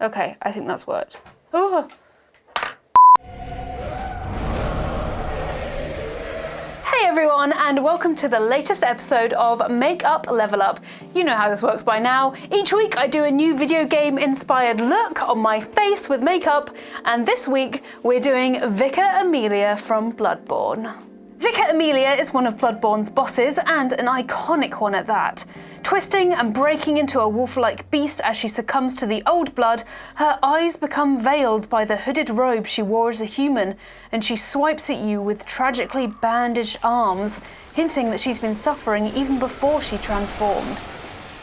Okay, I think that's worked. Oh. Hey everyone, and welcome to the latest episode of Makeup Level Up. You know how this works by now. Each week I do a new video game inspired look on my face with makeup, and this week we're doing Vicar Amelia from Bloodborne. Vicar Amelia is one of Bloodborne's bosses, and an iconic one at that. Twisting and breaking into a wolf-like beast as she succumbs to the old blood, her eyes become veiled by the hooded robe she wore as a human, and she swipes at you with tragically bandaged arms, hinting that she's been suffering even before she transformed.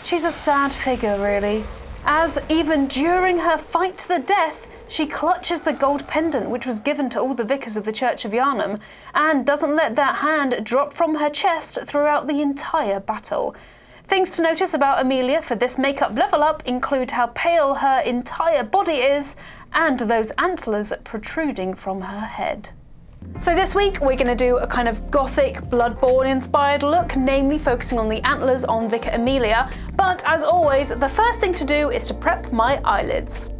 She's a sad figure, really, as even during her fight to the death, she clutches the gold pendant which was given to all the vicars of the Church of Yharnam, and doesn't let that hand drop from her chest throughout the entire battle. Things to notice about Amelia for this makeup level up include how pale her entire body is, and those antlers protruding from her head. So this week we're going to do a kind of gothic Bloodborne inspired look, namely focusing on the antlers on Vicar Amelia, but as always the first thing to do is to prep my eyelids.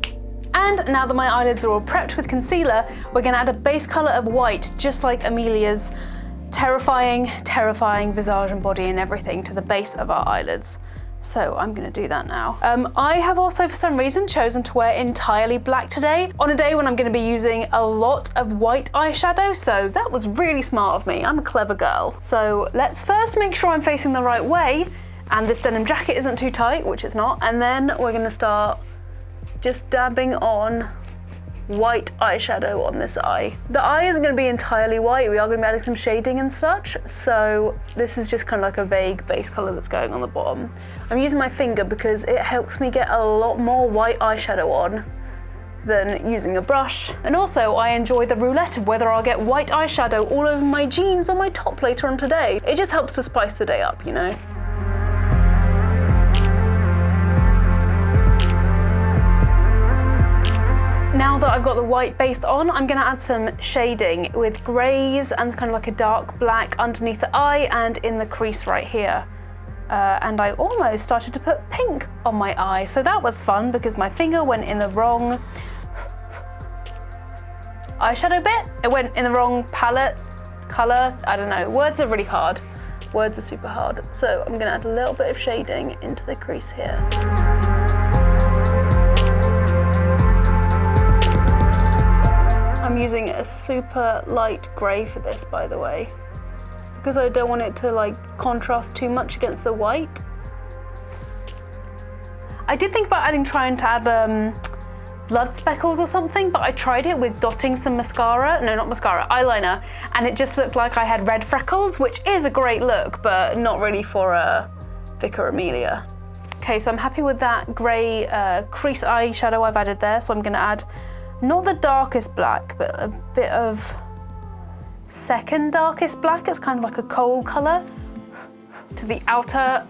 And now that my eyelids are all prepped with concealer, we're going to add a base colour of white, just like Amelia's terrifying visage and body and everything to the base of our eyelids. So I'm going to do that now. I have also for some reason chosen to wear entirely black today, on a day when I'm going to be using a lot of white eyeshadow, so that was really smart of me. I'm a clever girl. So let's first make sure I'm facing the right way, and this denim jacket isn't too tight, which it's not, and then we're going to start just dabbing on white eyeshadow on this eye. The eye isn't going to be entirely white, we are going to be adding some shading and such, so this is just kind of like a vague base colour that's going on the bottom. I'm using my finger because it helps me get a lot more white eyeshadow on than using a brush. And also I enjoy the roulette of whether I'll get white eyeshadow all over my jeans or my top later on today. It just helps to spice the day up, you know. Now that I've got the white base on, I'm going to add some shading with greys and kind of like a dark black underneath the eye and in the crease right here. And I almost started to put pink on my eye, so that was fun because my finger went in the wrong eyeshadow bit. It went in the wrong palette, colour, I don't know. Words are really hard. Words are super hard. So I'm going to add a little bit of shading into the crease here. I'm using a super light grey for this, by the way, because I don't want it to like contrast too much against the white. I did think about trying to add blood speckles or something, but I tried it with dotting some mascara, no, not mascara, eyeliner, and it just looked like I had red freckles, which is a great look, but not really for Vicar Amelia. Okay, so I'm happy with that grey crease eyeshadow I've added there, so I'm going to add not the darkest black, but a bit of second darkest black. It's kind of like a coal colour to the outer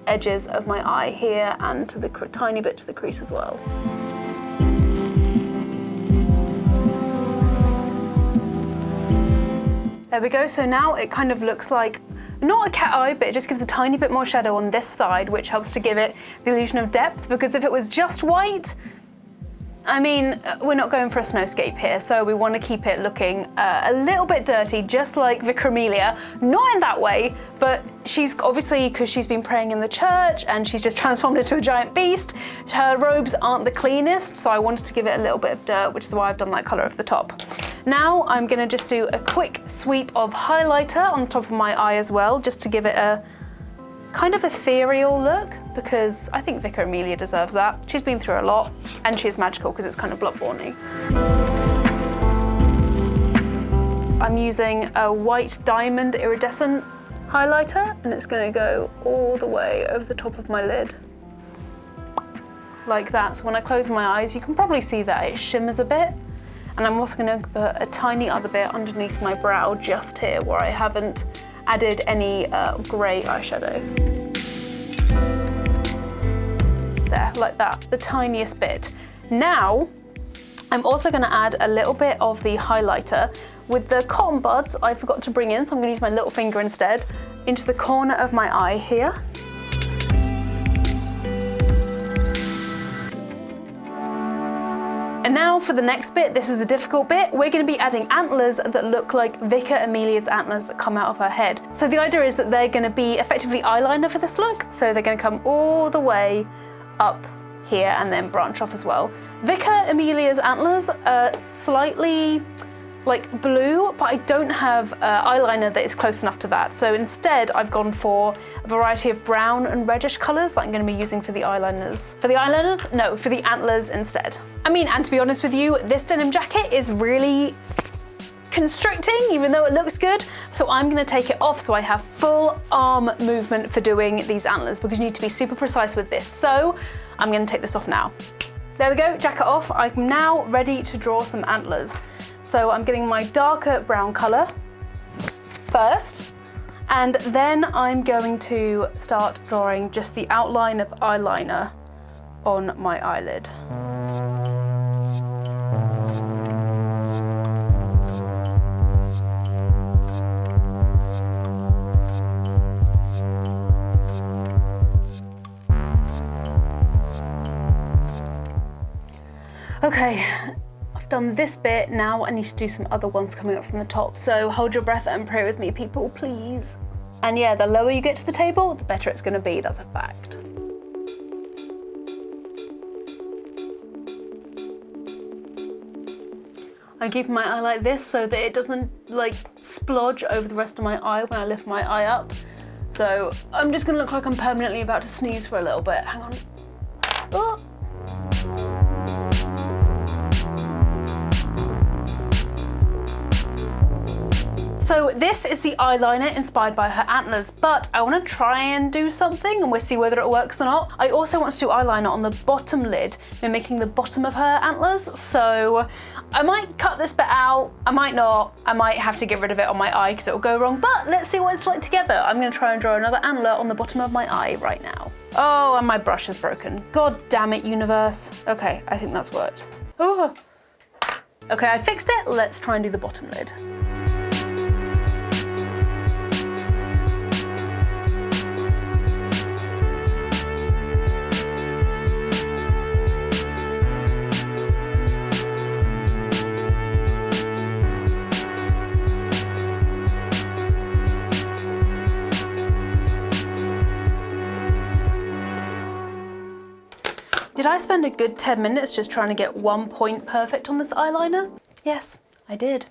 edges of my eye here and to the tiny bit to the crease as well. There we go, so now it kind of looks like, not a cat eye, but it just gives a tiny bit more shadow on this side, which helps to give it the illusion of depth, because if it was just white, I mean, we're not going for a snowscape here, so we want to keep it looking a little bit dirty, just like Vicar Amelia. Not in that way, but she's obviously, because she's been praying in the church and she's just transformed into a giant beast, her robes aren't the cleanest, so I wanted to give it a little bit of dirt, which is why I've done that colour of the top. Now I'm going to just do a quick sweep of highlighter on the top of my eye as well, just to give it a kind of ethereal look, because I think Vicar Amelia deserves that. She's been through a lot, and she's magical because it's kind of Bloodborne-y. I'm using a white diamond iridescent highlighter, and it's going to go all the way over the top of my lid. Like that. So when I close my eyes, you can probably see that it shimmers a bit. And I'm also going to put a tiny other bit underneath my brow just here, where I haven't added any grey eyeshadow. There, like that, the tiniest bit. Now, I'm also going to add a little bit of the highlighter with the cotton buds I forgot to bring in, so I'm going to use my little finger instead, into the corner of my eye here. And now for the next bit, this is the difficult bit. We're going to be adding antlers that look like Vicar Amelia's antlers that come out of her head. So the idea is that they're going to be effectively eyeliner for this look. So they're going to come all the way up here and then branch off as well. Vicar Amelia's antlers are slightly like blue, but I don't have eyeliner that is close enough to that. So instead I've gone for a variety of brown and reddish colours that I'm going to be using for the eyeliners. For the eyeliners? No, for the antlers instead. I mean, and to be honest with you, this denim jacket is really constricting, even though it looks good. So I'm going to take it off so I have full arm movement for doing these antlers, because you need to be super precise with this. So I'm going to take this off now. There we go, jacket off. I'm now ready to draw some antlers. So I'm getting my darker brown colour first, and then I'm going to start drawing just the outline of eyeliner on my eyelid. Okay. Done this bit, now I need to do some other ones coming up from the top. So hold your breath and pray with me, people, please. And yeah, the lower you get to the table, the better it's gonna be, that's a fact. I keep my eye like this so that it doesn't like splodge over the rest of my eye when I lift my eye up. So I'm just gonna look like I'm permanently about to sneeze for a little bit. Hang on. Oh. So this is the eyeliner inspired by her antlers, but I want to try and do something and we'll see whether it works or not. I also want to do eyeliner on the bottom lid, mimicking the bottom of her antlers. So I might cut this bit out, I might not, I might have to get rid of it on my eye because it will go wrong, but let's see what it's like together. I'm going to try and draw another antler on the bottom of my eye right now. Oh, and my brush is broken. God damn it, universe. Okay, I think that's worked. Oh. Okay, I fixed it. Let's try and do the bottom lid. Did I spend a good 10 minutes just trying to get 1 point perfect on this eyeliner? Yes, I did.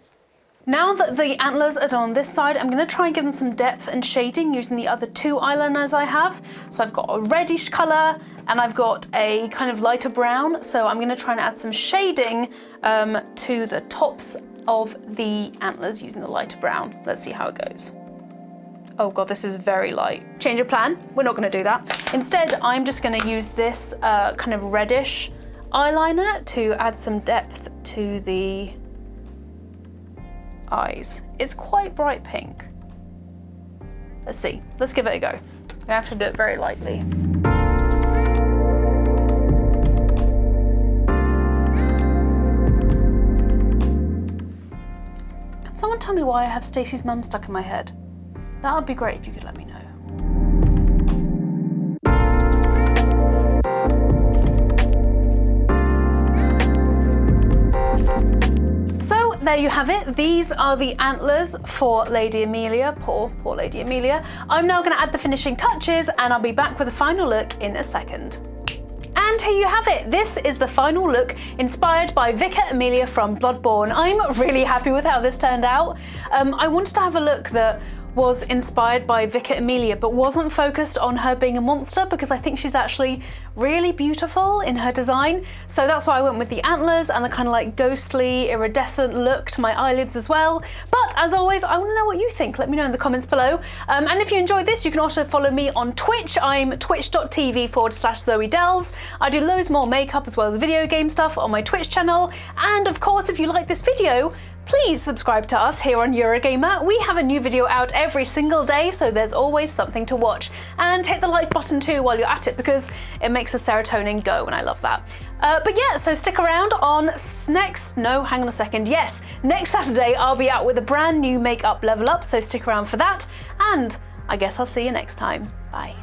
Now that the antlers are done on this side, I'm going to try and give them some depth and shading using the other two eyeliners I have. So I've got a reddish colour and I've got a kind of lighter brown. So I'm going to try and add some shading to the tops of the antlers using the lighter brown. Let's see how it goes. Oh God, this is very light. Change of plan, we're not gonna do that. Instead, I'm just gonna use this kind of reddish eyeliner to add some depth to the eyes. It's quite bright pink. Let's see, let's give it a go. We have to do it very lightly. Can someone tell me why I have Stacey's mum stuck in my head? That would be great if you could let me know. So there you have it. These are the antlers for Lady Amelia. Poor Lady Amelia. I'm now going to add the finishing touches and I'll be back with a final look in a second. And here you have it. This is the final look inspired by Vicar Amelia from Bloodborne. I'm really happy with how this turned out. I wanted to have a look that was inspired by Vicar Amelia but wasn't focused on her being a monster, because I think she's actually really beautiful in her design. So that's why I went with the antlers and the kind of like ghostly iridescent look to my eyelids as well. But as always, I want to know what you think. Let me know in the comments below. And if you enjoyed this, you can also follow me on Twitch. I'm twitch.tv/ZoeDells. I do loads more makeup as well as video game stuff on my Twitch channel. And of course, if you like this video, please subscribe to us here on Eurogamer. We have a new video out every single day, so there's always something to watch. And hit the like button too while you're at it, because it makes the serotonin go, and I love that. But yeah, so stick around on next Saturday I'll be out with a brand new makeup level up, so stick around for that. And I guess I'll see you next time. Bye.